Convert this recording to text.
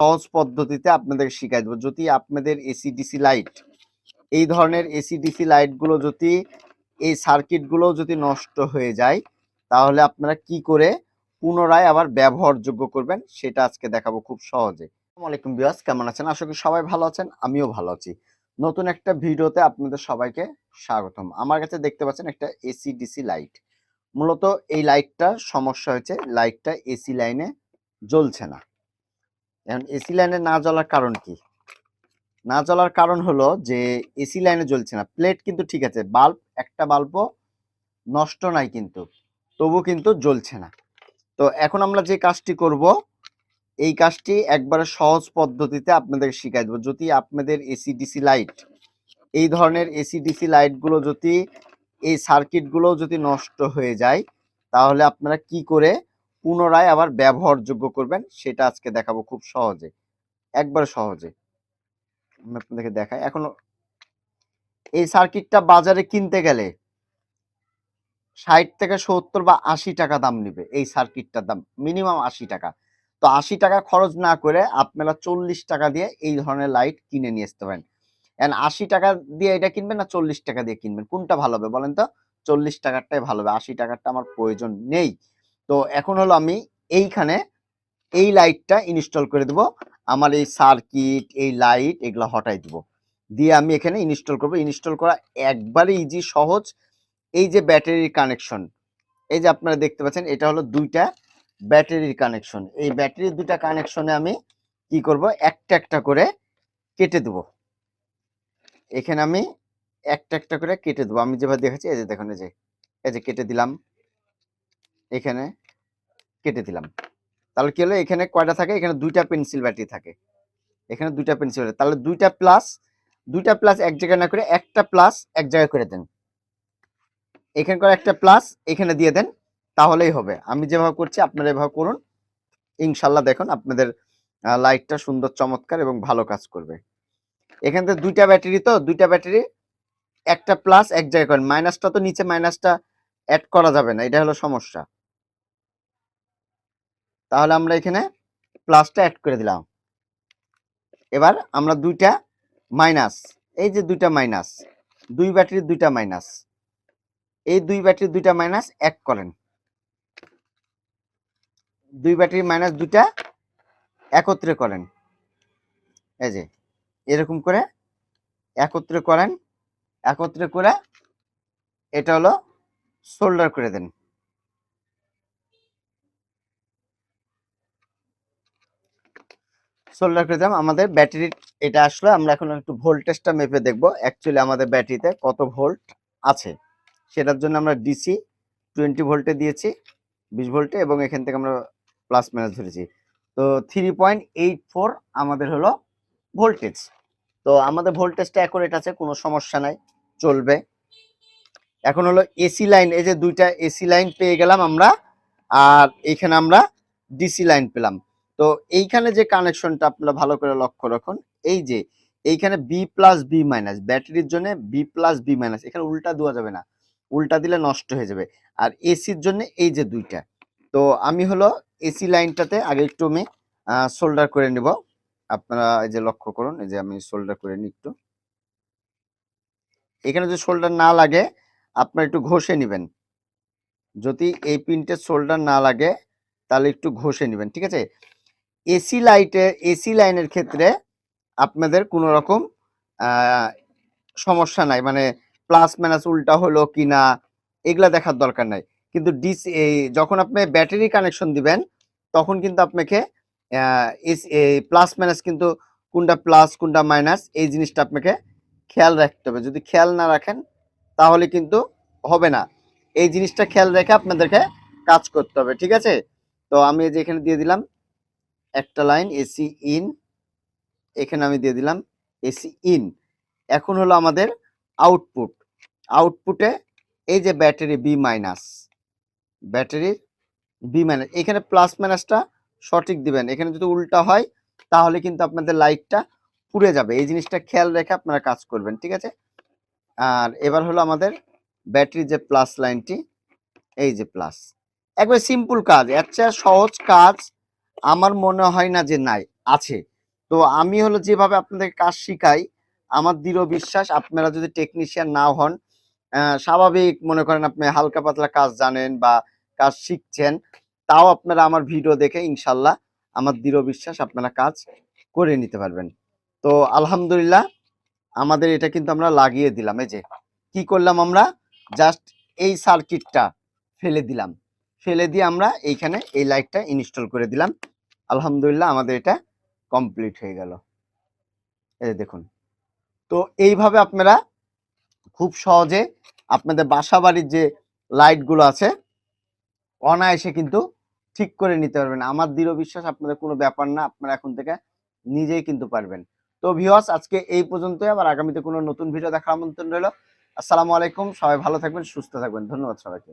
সহজ পদ্ধতিতে আপনাদেরকে শিখাই দেবো। যদি আপনাদের এসি-ডিসি লাইট, এই ধরনের এসি-ডিসি লাইটগুলো যদি এই সার্কিটগুলো যদি নষ্ট হয়ে যায়, তাহলে আপনারা কি করে পুনরায় আবার ব্যবহারযোগ্য করবেন সেটা আজকে দেখাবো খুব সহজে। আসসালামু আলাইকুম ভিউয়ার্স, কেমন আছেন? আশা করি সবাই ভালো আছেন, আমিও ভালো আছি। নতুন একটা ভিডিওতে আপনাদের সবাইকে স্বাগতম। আমার কাছে দেখতে পাচ্ছেন একটা এসি-ডিসি লাইট। মূলত এই লাইটটার সমস্যা হয়েছে, লাইটটা এসি লাইনে জ্বলছে না। এখন এসি লাইনে না জ্বলার কারণ কি? না জ্বলার কারণ হলো যে এসি লাইনে জ্বলছে না। প্লেট কিন্তু ঠিক আছে, বাল্ব একটা বাল্বও নষ্ট নাই কিন্তু, তবু কিন্তু জ্বলছে না। তো এখন আমরা যে কাজটি করব, এই কাজটি একবারে সহজ পদ্ধতিতে আপনাদেরকে শিখাই দেবো। যদি আপনাদের এসি-ডিসি লাইট, এই ধরনের এসি-ডিসি লাইটগুলো যদি এই সার্কিটগুলো যদি নষ্ট হয়ে যায়, তাহলে আপনারা কি করে পুনরায় আবার ব্যবহারযোগ্য করবেন সেটা আজকে দেখাবো খুব সহজে, একবারে সহজে। আমি আপনাদেরকে দেখাই। এখন এই সার্কিটটা বাজারে কিনতে গেলে 60 থেকে 70 বা 80 টাকা দাম নিবে। এই সার্কিটটার দাম মিনিমাম 80 টাকা। তো 80 টাকা খরচ না করে আপনারা 40 টাকা দিয়ে এই ধরনের লাইট কিনে নিয়ে আসতে পারেন। এন্ড 80 টাকা দিয়ে এটা কিনবেন না 40 টাকা দিয়ে কিনবেন, কোনটা ভালো হবে বলেন তো? 40 টাকারটাই ভালো হবে, 80 টাকারটা আমার প্রয়োজন নেই। তো এখন হলো আমি এইখানে এই লাইটটা ইনস্টল করে দেব। আমার এই সার্কিট, এই লাইট এগুলো হটাই দিব। দিয়ে আমি এখানে ইনস্টল করব। ইনস্টল করা একবারে ইজি, সহজ। এই যে ব্যাটারির কানেকশন, এই যে আপনারা দেখতে পাচ্ছেন, এটা হলো দুইটা ব্যাটারির কানেকশন। এই ব্যাটারির দুইটা কানেকশনে আমি কি করব, একটা একটা করে কেটে দেব। এখানে আমি একটা একটা করে কেটে দেবো। আমি যেভাবে দেখাচ্ছি, এই যে দেখুন, এই যে কেটে দিলাম, এখানে কেটে দিলাম। তাহলে কি হলো, এখানে কয়টা থাকে? এখানে দুইটা পেন্সিল ব্যাটারি থাকে, এখানে দুইটা পেন্সিল, তাহলে দুইটা প্লাস এক জায়গায় না করে একটা প্লাস এক জায়গায় করে দেন। এখানে করে একটা প্লাস এখানে দিয়ে দেন, তাহলেই হবে। আমি যেভাবে করছি আপনারা এভাবে করুন, ইনশাল্লাহ দেখুন আপনাদের লাইটটা সুন্দর, চমৎকার এবং ভালো কাজ করবে। এখান থেকে দুইটা ব্যাটারি, তো দুইটা ব্যাটারি একটা প্লাস এক জায়গায় করেন। মাইনাসটা তো নিচে, মাইনাসটা অ্যাড করা যাবে না, এটা হলো সমস্যা। তাহলে আমরা এখানে প্লাসটা অ্যাড করে দিলাম। এবার আমরা দুইটা মাইনাস, এই যে দুইটা মাইনাস, দুই ব্যাটারির দুইটা মাইনাস, এই দুই ব্যাটারির দুইটা মাইনাস এক করেন। দুই ব্যাটারি মাইনাস দুইটা একত্রে করেন, এই যে এরকম করে একত্রে করেন। একত্রে করে এটা হলো সোল্ডার করে দেন। সোল্ডার করে দিলাম। আমাদের ব্যাটারি এটা আসলে, আমরা এখন একটু ভোল্টেজটা মেপে দেখব অ্যাকচুয়ালি আমাদের ব্যাটারিতে কত ভোল্ট আছে। সেটার জন্য আমরা ডিসি 20 ভোল্টে দিয়েছি, 20 ভোল্টে, এবং এখান থেকে আমরা প্লাস মাইনাস ধরেছি। তো 3.84 আমাদের হলো ভোল্টেজ। তো আমাদের ভোল্টেজটা অ্যাকুরেট আছে, কোনো সমস্যা নাই, চলবে। এখন হলো এসি লাইন, এই যে দুইটা এসি লাইন পেয়ে গেলাম আমরা, আর এইখানে আমরা ডিসি লাইন পেলাম। তো এইখানে যে কানেকশনটা আপনারা ভালো করে লক্ষ্য রাখুন, এই যে এইখানে বি প্লাস বি মাইনাস, ব্যাটারির জন্য বি প্লাস বি মাইনাস, এখানে উল্টা দেওয়া যাবে না, উল্টা দিলে নষ্ট হয়ে যাবে। আর এসির জন্য এই যে দুইটা, তো আমি হলো এসি লাইনটাতে আগে একটু আমি সোল্ডার করে নিব। আপনারা এই যে লক্ষ্য করুন, এই যে আমি সোল্ডার করে নিই একটু। এখানে যদি সোল্ডার না লাগে আপনারা একটু ঘষে নেবেন। যদি এই পিনটে সোল্ডার না লাগে তাহলে একটু ঘষে নেবেন, ঠিক আছে? এসি লাইনের ক্ষেত্রে আপনাদের কোনো রকম সমস্যা নাই, মানে প্লাস মাইনাস উল্টা হলো কিনা এগুলা দেখার দরকার নাই। কিন্তু যখন আপনি ব্যাটারি কানেকশন দিবেন, তখন কিন্তু আপনাকে প্লাস মাইনাস, কিন্তু কোনটা প্লাস কোনটা মাইনাস এই জিনিসটা আপনাকে খেয়াল রাখতে হবে। যদি খেয়াল না রাখেন তাহলে কিন্তু হবে না। এই জিনিসটা খেয়াল রেখে আপনাদেরকে কাজ করতে হবে, ঠিক আছে? তো আমি যে এখানে দিয়ে দিলাম একটা লাইন এসি ইন, এখানে আমি দিয়ে দিলাম এসি ইন। এখন হলো আমাদের আউটপুট। আউটপুটে এই যে battery B minus, battery B minus, এখানে প্লাস মাইনাসটা সঠিক দিবেন। এখানে যদি উল্টা হয় তাহলে কিন্তু আপনাদের লাইটটা পুড়ে যাবে। এই জিনিসটা খেয়াল রেখে আপনারা কাজ করবেন, ঠিক আছে? আর এবার হলো আমাদের ব্যাটারি যে প্লাস লাইনটি, এই যে প্লাস, একবার সিম্পল কাজ, এর চেয়ে সহজ কাজ আমার মনে হয় না যে নাই আছে। তো আমি হলো যেভাবে আপনাদের কাজ শিখাই, আমার দৃঢ় বিশ্বাস আপনারা যদি টেকনিশিয়ান নাও হন, স্বাভাবিক মনে করেন আপনি হালকা পাতলা কাজ জানেন বা কাজ শিখছেন, তাও আপনারা আমার ভিডিও দেখে ইনশাল্লাহ আমার দৃঢ় বিশ্বাস আপনারা কাজ করে নিতে পারবেন। তো আলহামদুলিল্লাহ আমাদের এটা কিন্তু আমরা লাগিয়ে দিলাম। এই যে কি করলাম, আমরা জাস্ট এই সার্কিটটা ফেলে দিলাম, ফেলে দিয়ে আমরা এইখানে এই লাইটটা ইনস্টল করে দিলাম। আলহামদুলিল্লাহ আমাদের এটা কমপ্লিট হয়ে গেল। এই যে দেখুন। তো এইভাবে আপনারা খুব সহজে আপনাদের বাসা বাড়ির যে লাইট গুলো আছে অনায়াসে কিন্তু ঠিক করে নিতে পারবেন। আমার দৃঢ় বিশ্বাস আপনাদের কোনো ব্যাপার না, আপনারা এখন থেকে নিজেই কিন্তু পারবেন। তো ভিউয়ার্স আজকে এই পর্যন্তই, আবার আগামীতে কোনো নতুন ভিডিও দেখার আমন্ত্রণ রইল। আসসালামু আলাইকুম, সবাই ভালো থাকবেন, সুস্থ থাকবেন। ধন্যবাদ সবাইকে।